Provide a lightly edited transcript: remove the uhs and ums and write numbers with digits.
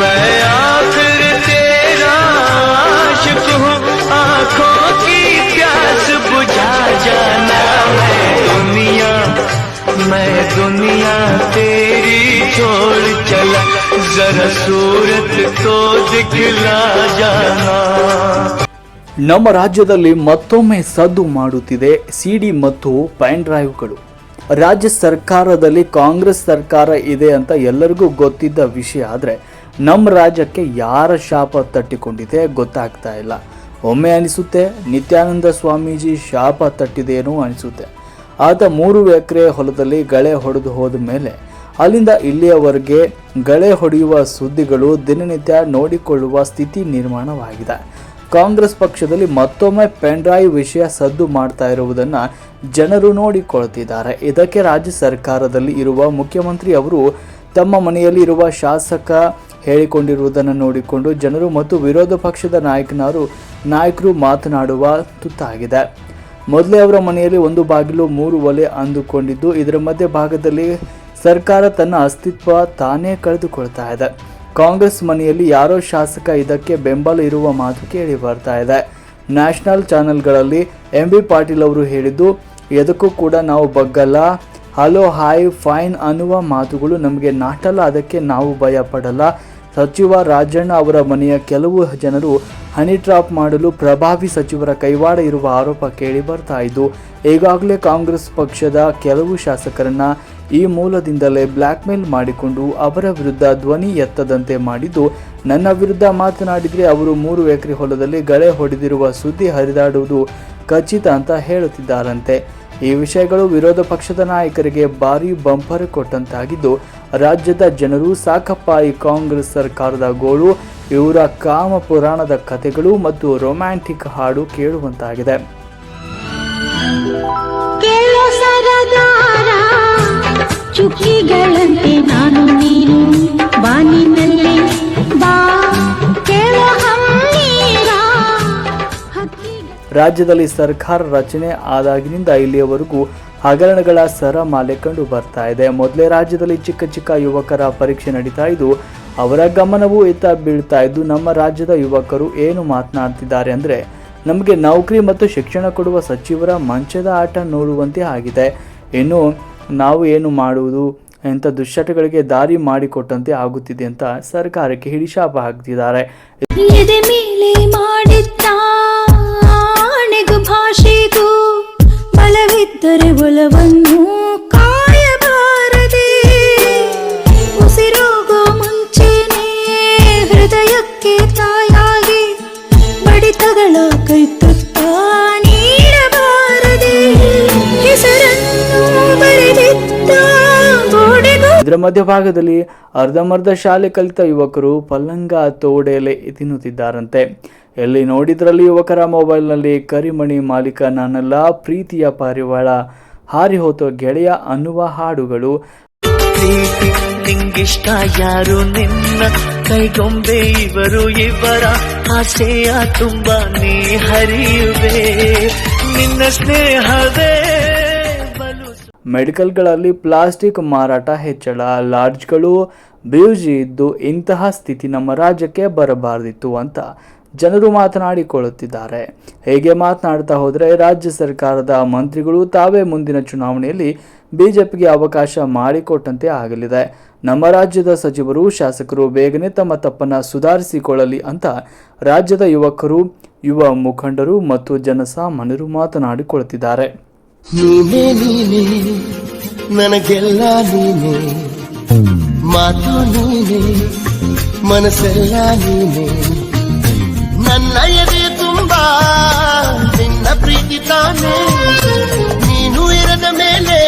मैं आखिर तेरा आशिक हूँ, आँखों की प्यास बुझा जाना। मैं दुनिया तेरी छोड़ चला, जरा सूरत तो दिखला जाना। ನಮ್ಮ ರಾಜ್ಯದಲ್ಲಿ ಮತ್ತೊಮ್ಮೆ ಸದ್ದು ಮಾಡುತ್ತಿದೆ ಸಿಡಿ ಮತ್ತು ಪೆನ್ ಡ್ರೈವ್ಗಳು. ರಾಜ್ಯ ಸರ್ಕಾರದಲ್ಲಿ ಕಾಂಗ್ರೆಸ್ ಸರ್ಕಾರ ಇದೆ ಅಂತ ಎಲ್ಲರಿಗೂ ಗೊತ್ತಿದ್ದ ವಿಷಯ. ಆದರೆ ನಮ್ಮ ರಾಜ್ಯಕ್ಕೆ ಯಾರ ಶಾಪ ತಟ್ಟಿಕೊಂಡಿದೆ ಗೊತ್ತಾಗ್ತಾ ಇಲ್ಲ. ಒಮ್ಮೆ ಅನಿಸುತ್ತೆ ನಿತ್ಯಾನಂದ ಸ್ವಾಮೀಜಿ ಶಾಪ ತಟ್ಟಿದೇನೋ ಅನಿಸುತ್ತೆ. ಆತ 3 ಎಕರೆ ಹೊಲದಲ್ಲಿ ಗಳೆ ಹೊಡೆದು ಹೋದ ಮೇಲೆ ಅಲ್ಲಿಂದ ಇಲ್ಲಿಯವರೆಗೆ ಗಳೆ ಹೊಡೆಯುವ ಸುದ್ದಿಗಳು ದಿನನಿತ್ಯ ನೋಡಿಕೊಳ್ಳುವ ಸ್ಥಿತಿ ನಿರ್ಮಾಣವಾಗಿದೆ. ಕಾಂಗ್ರೆಸ್ ಪಕ್ಷದಲ್ಲಿ ಮತ್ತೊಮ್ಮೆ ಪೆನ್ ಡ್ರೈವ್ ವಿಷಯ ಸದ್ದು ಮಾಡ್ತಾ ಇರುವುದನ್ನು ಜನರು ನೋಡಿಕೊಳ್ತಿದ್ದಾರೆ. ಇದಕ್ಕೆ ರಾಜ್ಯ ಸರ್ಕಾರದಲ್ಲಿ ಇರುವ ಮುಖ್ಯಮಂತ್ರಿ ಅವರು ತಮ್ಮ ಮನೆಯಲ್ಲಿ ಇರುವ ಶಾಸಕ ಹೇಳಿಕೊಂಡಿರುವುದನ್ನು ನೋಡಿಕೊಂಡು ಜನರು ಮತ್ತು ವಿರೋಧ ಪಕ್ಷದ ನಾಯಕರು ಮಾತನಾಡುವ ತುತ್ತಾಗಿದೆ. ಮೊದಲೇ ಅವರ ಮನೆಯಲ್ಲಿ 1 ಬಾಗಿಲು 3 ಒಲೆ ಅಂದುಕೊಂಡಿದ್ದು, ಇದರ ಮಧ್ಯ ಭಾಗದಲ್ಲಿ ಸರ್ಕಾರ ತನ್ನ ಅಸ್ತಿತ್ವ ತಾನೇ ಕಳೆದುಕೊಳ್ತಾ ಇದೆ. ಕಾಂಗ್ರೆಸ್ ಮನೆಯಲ್ಲಿ ಯಾರೋ ಶಾಸಕ ಇದಕ್ಕೆ ಬೆಂಬಲ ಇರುವ ಮಾತು ಕೇಳಿ ಬರ್ತಾ ಇದೆ. ನ್ಯಾಷನಲ್ ಚಾನೆಲ್ಗಳಲ್ಲಿ MB ಪಾಟೀಲ್ ಅವರು ಹೇಳಿದ್ದು, ಎದಕ್ಕೂ ಕೂಡ ನಾವು ಬಗ್ಗಲ್ಲ, ಹಲೋ ಹಾಯ್ ಫೈನ್ ಅನ್ನುವ ಮಾತುಗಳು ನಮಗೆ ನಾಟಲ್ಲ, ಅದಕ್ಕೆ ನಾವು ಭಯ ಪಡಲ್ಲ. ಸಚಿವ ರಾಜಣ್ಣ ಅವರ ಮನೆಯ ಕೆಲವು ಜನರು ಹನಿ ಟ್ರಾಪ್ ಮಾಡಲು ಪ್ರಭಾವಿ ಸಚಿವರ ಕೈವಾಡ ಇರುವ ಆರೋಪ ಕೇಳಿ ಬರ್ತಾ ಇದ್ದು, ಈಗಾಗಲೇ ಕಾಂಗ್ರೆಸ್ ಪಕ್ಷದ ಕೆಲವು ಶಾಸಕರನ್ನ ಈ ಮೂಲದಿಂದಲೇ ಬ್ಲ್ಯಾಕ್ ಮೇಲ್ ಮಾಡಿಕೊಂಡು ಅವರ ವಿರುದ್ಧ ಧ್ವನಿ ಎತ್ತದಂತೆ ಮಾಡಿದ್ದು, ನನ್ನ ವಿರುದ್ಧ ಮಾತನಾಡಿದರೆ ಅವರು 3 ಎಕರೆ ಹೊಲದಲ್ಲಿ ಗಳೆ ಹೊಡೆದಿರುವ ಸುದ್ದಿ ಹರಿದಾಡುವುದು ಖಚಿತ ಅಂತ ಹೇಳುತ್ತಿದ್ದಾರಂತೆ. ಈ ವಿಷಯಗಳು ವಿರೋಧ ಪಕ್ಷದ ನಾಯಕರಿಗೆ ಭಾರಿ ಬಂಪರ್ ಕೊಟ್ಟಂತಾಗಿದ್ದು, ರಾಜ್ಯದ ಜನರು ಸಾಕಪ್ಪ ಈ ಕಾಂಗ್ರೆಸ್ ಸರ್ಕಾರದ ಗೋಳು, ಇವರ ಕಾಮ ಪುರಾಣದ ಕಥೆಗಳು ಮತ್ತು ರೊಮ್ಯಾಂಟಿಕ್ ಹಾಡು ಕೇಳುವಂತಾಗಿದೆ. ಚುಕ್ಕಿಗಳಂತೆ ನಾನು ನೀನು ಬಾನಿನಲ್ಲಿ ಬಾ ಕೇಳೋ ಹಮ್ಮೀರ. ರಾಜ್ಯದಲ್ಲಿ ಸರ್ಕಾರ ರಚನೆ ಆದಾಗಿನಿಂದ ಇಲ್ಲಿಯವರೆಗೂ ಹಗರಣಗಳ ಸರಮಾಲೆ ಕಂಡು ಬರ್ತಾ ಇದೆ. ಮೊದಲೇ ರಾಜ್ಯದಲ್ಲಿ ಚಿಕ್ಕ ಯುವಕರ ಪರೀಕ್ಷೆ ನಡೀತಾ ಇದ್ದು, ಅವರ ಗಮನವೂ ಇತ್ತ ಬೀಳ್ತಾ ಇದ್ದು, ನಮ್ಮ ರಾಜ್ಯದ ಯುವಕರು ಏನು ಮಾತನಾಡ್ತಿದ್ದಾರೆ ಅಂದರೆ, ನಮಗೆ ನೌಕರಿ ಮತ್ತು ಶಿಕ್ಷಣ ಕೊಡುವ ಸಚಿವರ ಮಂಚದ ಆಟ ನೋಡುವಂತೆ ಆಗಿದೆ. ಇನ್ನು ನಾವು ಏನು ಮಾಡುವುದು ಎಂಥ ದುಶ್ಚಟಗಳಿಗೆ ದಾರಿ ಮಾಡಿಕೊಟ್ಟಂತೆ ಆಗುತ್ತಿದೆ ಅಂತ ಸರ್ಕಾರಕ್ಕೆ ಹಿಡಿಶಾಪ ಹಾಕ್ತಿದ್ದಾರೆ. ಭಾಷೆಗೂ ಬಲವಿದ್ದರೆ ಒಲವನ್ನು ಕಾಯಬಾರದೆ, ಉಸಿರೋಗೋ ಮುಂಚೆನೆ ಹೃದಯಕ್ಕೆ ತಾಯಾಗಿ ಬಡಿತಗಳ ಕೈತುತ್ತ ನೀಡಬಾರದೆ, ಹೆಸರನ್ನು ಬರೆದಿದ್ದ ಗೋಡೆಗೂ. ಇದರ ಮಧ್ಯಭಾಗದಲ್ಲಿ ಅರ್ಧಮರ್ಧ ಶಾಲೆ ಕಲಿತ ಯುವಕರು ಪಲ್ಲಂಗ ತೋಡೆಲೆ ತಿನ್ನುತ್ತಿದ್ದಾರಂತೆ. ಎಲ್ಲಿ ನೋಡಿದ್ರಲ್ಲಿ ಯುವಕರ ಮೊಬೈಲ್ನಲ್ಲಿ ಕರಿಮಣಿ ಮಾಲೀಕ ನಾನಲ್ಲ, ಪ್ರೀತಿಯ ಪಾರಿವಾಳ, ಹಾರಿ ಹೋತೋ ಗೆಳೆಯ ಅನ್ನುವ ಹಾಡುಗಳು. ನಿಂಗಿಷ್ಟ ಯಾರು ನಿನ್ನ ಕೈಗೊಂಬೆ ಇವರು ಇವರ ಆಸೆಯ ತುಂಬ ನೀ ಹರಿಯುವೆ ನಿನ್ನ ಸ್ನೇಹವೇ. ಮೆಡಿಕಲ್ಗಳಲ್ಲಿ ಪ್ಲಾಸ್ಟಿಕ್ ಮಾರಾಟ ಹೆಚ್ಚಳ, ಲಾಡ್ಜ್ಗಳು ಬ್ಯೂಜಿ ಇದ್ದು ಇಂತಹ ಸ್ಥಿತಿ ನಮ್ಮ ರಾಜ್ಯಕ್ಕೆ ಬರಬಾರದಿತ್ತು ಅಂತ ಜನರು ಮಾತನಾಡಿಕೊಳ್ಳುತ್ತಿದ್ದಾರೆ. ಹೇಗೆ ಮಾತನಾಡ್ತಾ ಹೋದರೆ ರಾಜ್ಯ ಸರ್ಕಾರದ ಮಂತ್ರಿಗಳು ತಾವೇ ಮುಂದಿನ ಚುನಾವಣೆಯಲ್ಲಿ ಬಿಜೆಪಿಗೆ ಅವಕಾಶ ಮಾಡಿಕೊಟ್ಟಂತೆ ಆಗಲಿದೆ. ನಮ್ಮ ರಾಜ್ಯದ ಸಚಿವರು ಶಾಸಕರು ಬೇಗನೆ ತಮ್ಮ ತಪ್ಪನ್ನು ಸುಧಾರಿಸಿಕೊಳ್ಳಲಿ ಅಂತ ರಾಜ್ಯದ ಯುವಕರು, ಯುವ ಮುಖಂಡರು ಮತ್ತು ಜನಸಾಮಾನ್ಯರು ಮಾತನಾಡಿಕೊಳ್ಳುತ್ತಿದ್ದಾರೆ. ನೀನೇ ನೀನೇ ನನಗೆಲ್ಲ ನೀನೇ, ಮಾತು ನೀನೇ ಮನಸ್ಸೆಲ್ಲ ನೀನೇ, ನನ್ನ ಎದೆ ತುಂಬಾ ನಿನ್ನ ಪ್ರೀತಿ ತಾನೇ, ನೀನು ಇರದ ಮೇಲೆ